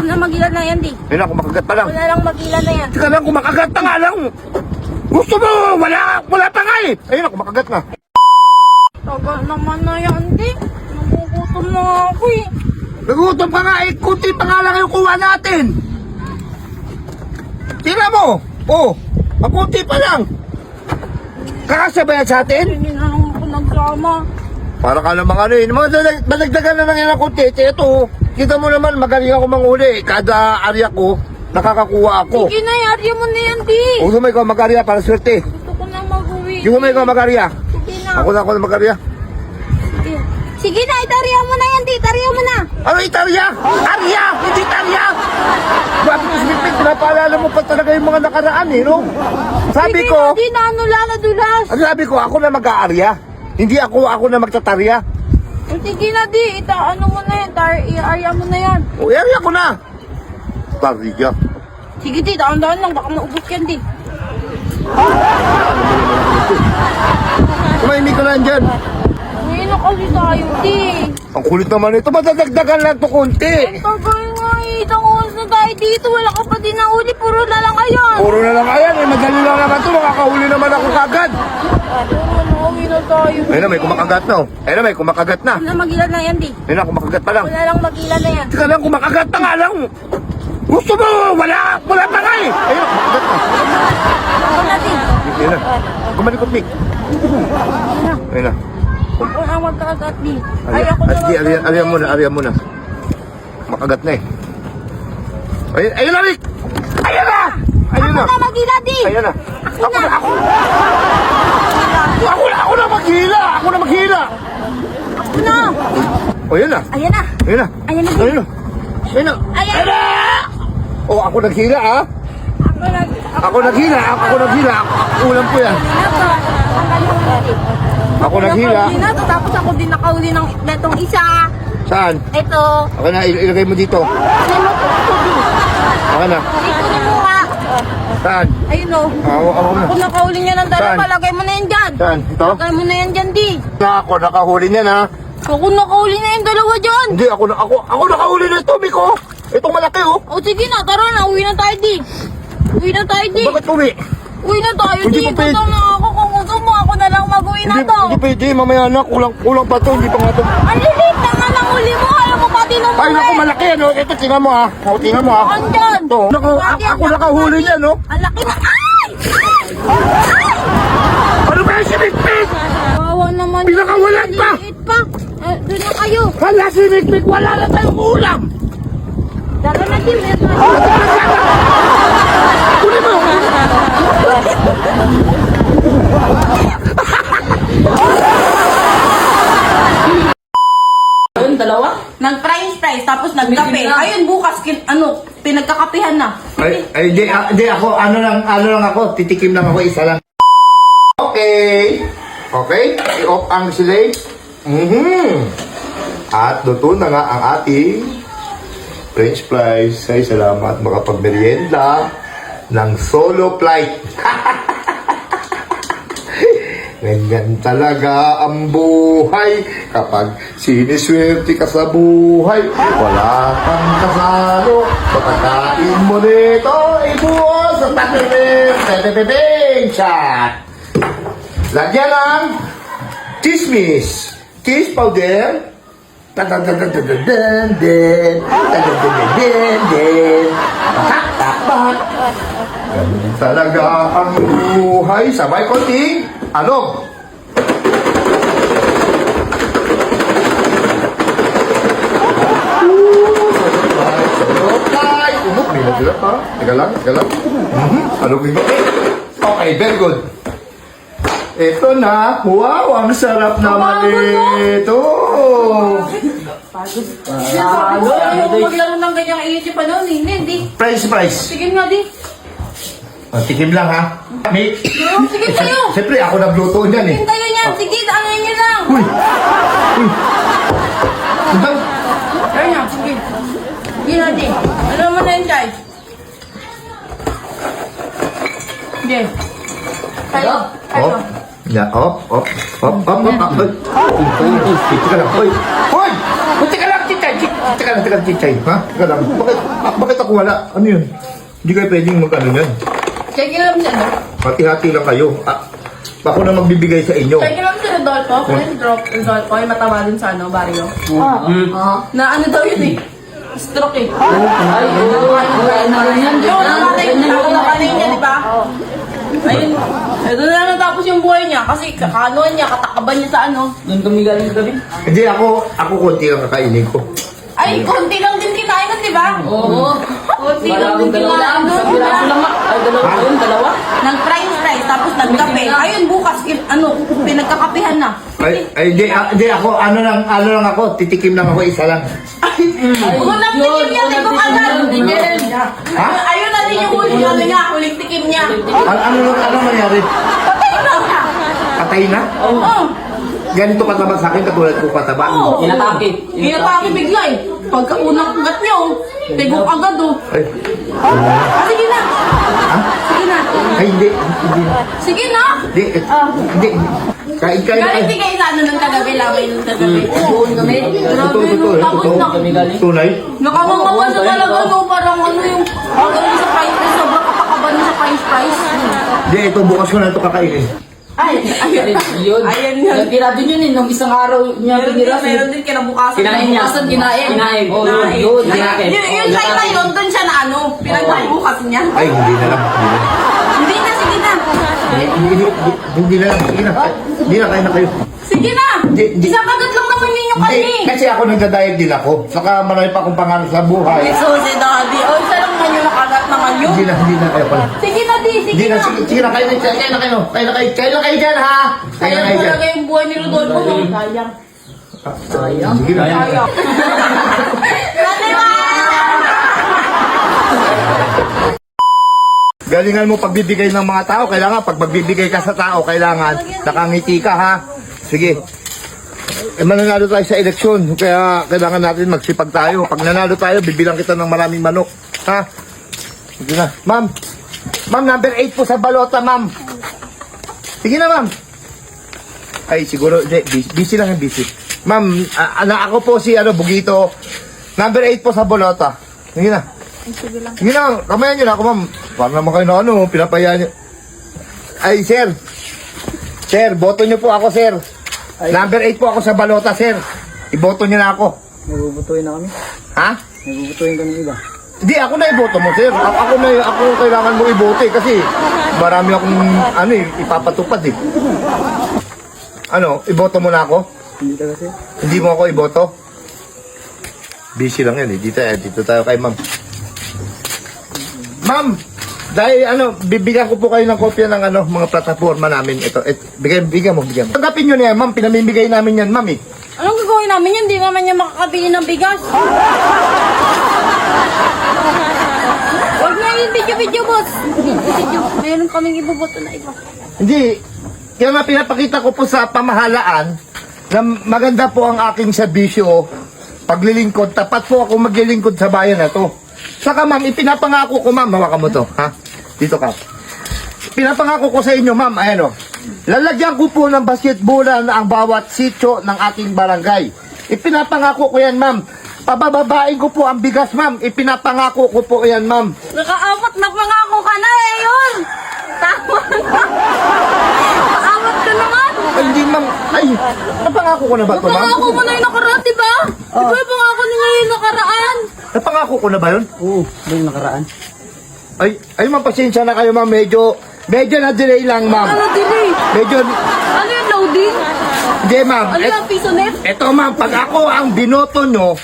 na magilan na yan, di. Ayun na, kumakagat pa lang. Wala lang magilan na yan. Teka lang, kumakagat na nga lang. Gusto mo, wala pa nga eh. Ayun na, kumakagat na. Tagal naman na yan, di. Nagugutom na ako eh. Nagutom ka nga eh, kunti pa nga lang yung kuha natin. Tingnan mo. Oh, makunti pa lang. Kakasya ba yan sa atin? Hindi na lang ako nagsama. Para ka namang ano eh. Madagdagan na lang yan ng kunti. Ito, kita mo naman, magaling ako manghuli. Kada area ko, nakakakuha ako. Sige na, yarya mo na yan, di. Gusto mo ikaw mag-area para swerte. Gusto ko na mag-uwi. Gusto mo ikaw mag-area. Sige na. Ako na mag-area. Sige. Sige na, itarya mo na yan, di. Itarya mo na. Ano itarya? Arya! Hindi tarya! Grabe ko smipit, pinapaalala mo pa talaga yung mga nakaraan eh, no? Sabi Sige ko, na, di na, ano laladulas. sabi ko, ako na mag-aarya. Hindi ako na magtatarya. Sige na, di. Ano mo na yan, iarya mo na yan. O, area ko na. Tarya. Sige, di. Dahan-dahan lang, baka maubos yan, di. Kumaimik ka na dyan. Uwi na kasi tayo, di. Ang kulit naman ito, madadagdagan lang to konti. Ang tagal nga eh. Itang oras na tayo dito. Wala ka pa din na uli. Puro na lang ayan. Puro na lang ayan, eh, madali lang naman ito, makakahuli naman ako kagad. Uwi na tayo. Ayun na, may kumakagat na. Ayun na, may kumakagat na. Wala na magilan na yan, di. Ayun na, kumakagat pa lang. Wala lang magilan na yan. Teka lang, kumakagat na nga lang. Gusto mo, wala pa nga eh. Ayun, kumakagat na. Ako na, di. Ayun na, kumalikot, Mick. Ayun na. Ako na magkagat, di. Ay, ako na Arya muna. Makagat na eh. Ayun na, Mick! Ayun na! Ayun na! Ako na magilan, di. Ayun na. Ako na. Ako na maghila! Ako na maghila! Ako na. O, yun na. Ayan na. Ayun na. Ayan na, di. Ayun na. Ayun na. Ayan na. O, ako naghila ah. Ako naghila. Ulam ko yan. Ako naghila. Tapos ako din nakauli ng netong isa. Saan? Ito. Ako na, ilagay mo dito. Ano mo ito, di. Ako na. Ikunin mo nga. Saan? Ayun o. Ako na. Kung nakauli niya ng dalawa, Saan? lagay mo na yan dyan. Saan? Ito? Lagay mo na yan dyan, di. Ako nakahuli niyan ha. Kung nakauli na yung dalawa dyan. Hindi, ako nakahuli na ito, Miko. Itong malaki oh. O sige na, tara na. Uwi na tayo, di. Uwi na tayo, di. Bakit uwi? Uwi na tayo, Hindi di. pa pwede. Gutom na ako. Kung gutom mo, ako na lang mag-uwi na to. Hindi pwede, mamaya na. Kulang pa to, hindi pa nga to. Ang lilit na nga ng uli mo. Ayaw mo pa din Ay, naku, malaki ano. Ito, tingnan mo ha. Tingnan mo ha. Andyan. Ito, ako nakahuli niyan, no? Ang laki na. Ay! Ano ba yung sinipit? Wawa naman. Pinakawalan pa. Liit pa. Doon na kayo. Hala, sinipit. Wala na tayong ulam. Dala na, di. Kunin mo. Ayun, dalawa. Nag-fries, tapos nagkape. Ayun, bukas, pinagkakapihan na. Ay, di ako, ano lang ako, titikim lang ako, isa lang. Okay. I-off ang silay. At luto na nga ang ating French fries. Ay, salamat makapagmerienda ng solo flight. Ganyan talaga ang buhay kapag siniswerte ka sa buhay. Wala kang kasalo. Pagkakain mo nito, ibuos ang pagkakain. Chat! Lagyan ng chismis. Cheese powder. Ganyan talaga ang buhay. Sabay konting alog. Umok, may nagulat pa. Teka lang. Alogin ko. Okay, very good. Ito na. Wow, ang sarap naman ito. Maglaro ng ganyang iisip pa noon, hindi. Price. Sige nga, di. Tikim lang ha. May... Sige kayo. Siyempre, ako nagluto niyan eh. Hintayo niyan. Sige, daanan niyo lang. Uy! Ito? Kaya niya, sige. Sige na, di. Alam mo na yun, guys. Sige. Kayo. Oh. Yeah, op. Ito ka lang. Hoy! Hoy! Punti ka lang, tita. teka, Chichay. Ha? Teka lang. Bakit ako wala? Ano yun? Hindi kayo pwedeng mag-ano yan. Check in lang si ano? Hati-hati lang kayo. Ako na magbibigay sa inyo. Check in lang si Rodolfo. Friend drop Rodolfo. Yung mataba dun sa ano, barrio. Na ano daw yun eh. Stroke eh. Yun, nakanay niya, di ba? Ayun. Ito na lang natapos yung buhay niya. Kasi kakanuan niya, katakaban niya sa ano. Doon kami galing gabi. Hindi, ako konti lang kakainin ko. Ay, konti lang din kinain nun, di ba? Oo. Konti lang din Dalawa kinain lang. nun. Piraso lang nga. Ay, dalawa ba yun? Dalawa? Nag-fries, tapos nagkape. Ayun, bukas, pinagkakapihan na. Hindi, ako, ano lang ako, titikim lang ako, isa lang. Unang tikim niya, tigong agad. Ha? Ayun na din yung huling tikim niya. Ano nangyari? Patay na siya. Patay na? Oo. Ganito kataba sa akin, katulad ko kataba. Oo. Inatake. Inatake bigla eh. Pagkaunang kagat niya, tigong agad oh. Ay, Sige na. Sige na. ay hindi na. Sige na. Hindi. Kain Galing na. di kayo sa ano ng kagabi, lamay ng kagabi. Doon kami. Grabe nung tapos na. Kami galing. Tunay? Nakamangapa sa talaga, no? Parang ano yung, parang sa french fries, sobrang kapakaban sa french fries. Hindi, ito bukas ko na ito kakainin. Ay, ayun. Yun. Ayun yun. Nagtira din yun eh. Nung isang araw niya pinira. Meron din kinabukasan. Kinain niya. Kinabukasan, kinain. Kinain. Oo, yun. Kinain. Yung try na yun, doon siya na ano, pinagbukas niya. Ay, hindi na lang. Hindi na, sige na. Hindi na lang. Sige na. Hindi na, kain na kayo. Sige na. Hindi. Isang kagat lang naman yun yung Hindi, kanin. kasi ako nagda-diet din ako. Saka marami pa akong pangarap sa buhay. So, si Daddy, oh, isa lang naman yung nakagat naman yun. Hindi na, kayo pala. Sige na, di, sige Hindi na, na. sige na, kain na kayo dyan, ha? Kain na Sayang kayo dyan. talaga yung buhay ni Rodolfo. Sayang. Sayang. Sige na. Sayang. Daddy, Galingan mo pagbibigay ng mga tao. Kailangan, pag magbibigay ka sa tao, kailangan nakangiti ka, ha? Sige. Mananalo tayo sa eleksyon. Kaya kailangan natin magsipag tayo. Pag nanalo tayo, bibilang kita ng maraming manok. Ha? Sige na. Ma'am. Ma'am, number 8 po sa balota, ma'am. Sige na, ma'am. Ay, siguro, busy lang yung busy. Ma'am, ako po si Bugito. Number 8 po sa balota. Sige na. Sige na, kamayan nyo na ako, ma'am. Paano naman kayo na pinapaya nyo. Ay, sir. Sir, boto nyo po ako, sir. Number 8 po ako sa balota, sir. Iboto nyo na ako. Nabubutuin na kami. Ha? Nabubutuin kami iba. Hindi, ako na iboto mo, sir. Ako kailangan mo iboto eh, kasi marami akong, ipapatupad eh. Iboto mo na ako? Hindi ka kasi. Hindi mo ako iboto? Busy lang yan eh. Dito tayo kay ma'am. Ma'am, dahil bibigyan ko po kayo ng kopya ng mga plataforma namin. Ito, bigyan mo. Tanggapin nyo na yan, ma'am. Pinamimigay namin yan, ma'am eh. anong gagawin namin yan? Hindi naman niya makakabili ng bigas. Huwag na yung video, boss. Video. Mayroon kaming iboboto na iba. Hindi. Kaya nga pinapakita ko po sa pamahalaan na maganda po ang aking serbisyo, paglilingkod. Tapat po ako maglilingkod sa bayan na to. Saka ma'am, ipinapangako ko ma'am, hawakan mo to, ha? Dito ka. Pinapangako ko sa inyo ma'am, lalagyan ko po ng basketbolan ang bawat sityo ng ating barangay. Ipinapangako ko yan ma'am. Pabababain ko po ang bigas ma'am. Ipinapangako ko po yan ma'am. Nakaapat na pangako ka na eh, yun! Tama na! Nakaapat ka naman! Ay, hindi ma'am. Ay, napangako ko na ba ito ma'am? Pangako mo na yung nakaraan, diba? Diba yung pangako nila yung nakaraan? Napangako ko na ba yun? Oo, yung nakaraan. Ay ma'am, pasensya na kayo ma'am. Medyo na-delay lang ma'am. Ano delay? Medyo, Ano yung loading? hindi ma'am. Ano yung piso net? Eto ma'am, pag ako ang binoto nyo,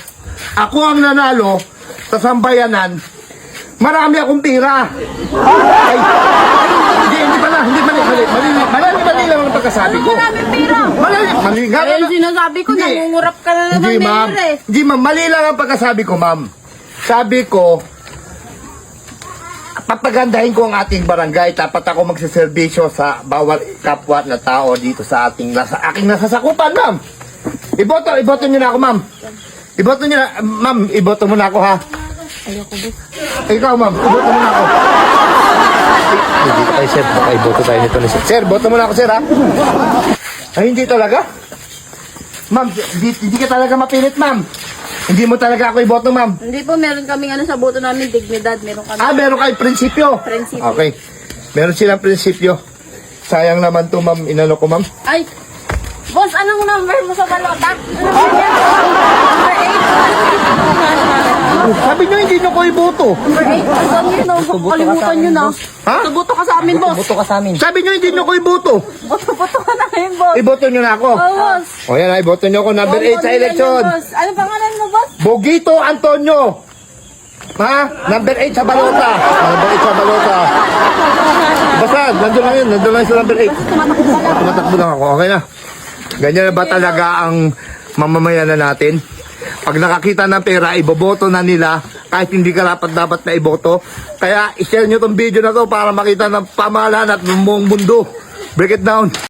ako ang nanalo sa sambayanan, marami akong pira. Ay, hindi pala, mali lang ang pagkasabi ko. Maraming pira. Mali nga. Eh, sinasabi ko, Hindi. nangungurap ka na naman, Hindi ma'am, Mayor eh. hindi ma'am, mali lang ang pagkasabi ko ma'am. Sabi ko, papagandahin ko ang ating barangay, dapat ako magsiservisyo sa bawat kapwa na tao dito sa aking nasasakupan, ma'am. Iboto niyo na ako, ma'am. Iboto niyo na, ma'am, iboto mo na ako, ha? Ayoko, boss. Ikaw, ma'am, iboto mo na ako. Ay, sir, baka iboto tayo nito ni sir. Sir, boto mo na ako, sir, ha? Ay, hindi talaga? Ma'am, hindi ka talaga mapilit, ma'am. Hindi mo talaga ako iboto, ma'am. Hindi po, meron kaming ano sa boto namin, dignidad. Meron kami. Meron kayo prinsipyo. Prinsipyo. Okay. Meron silang prinsipyo. Sayang naman to, ma'am. Inano ko, ma'am. Ay, boss, anong number mo sa balota? Number 8. Sabi nyo, hindi nyo ko iboto. Number 8. Alam nyo, no? Kalimutan nyo na. Ha? Tubuto ka sa amin, boss. Buto ka sa amin. Sabi nyo, hindi nyo ko iboto. Boto ka na ngayon, boss. Iboto nyo na ako. Oh, boss. O yan, iboto nyo ako. Number 8 sa eleksyon. Boss. Ano pangalan mo, boss? Bogito Antonio. Ha? Number 8 sa balota. Number 8 sa balota. Basta, nandun lang yun. Nandun lang yun sa number 8. Tumatakbo lang ako. Okay na. Ganyan na ba talaga ang mamamayan na natin? Pag nakakita ng pera, iboboto na nila kahit hindi karapat dapat na iboto. Kaya, i-share nyo tong video na to para makita ng pamahalaan at ng buong mundo. Break it down.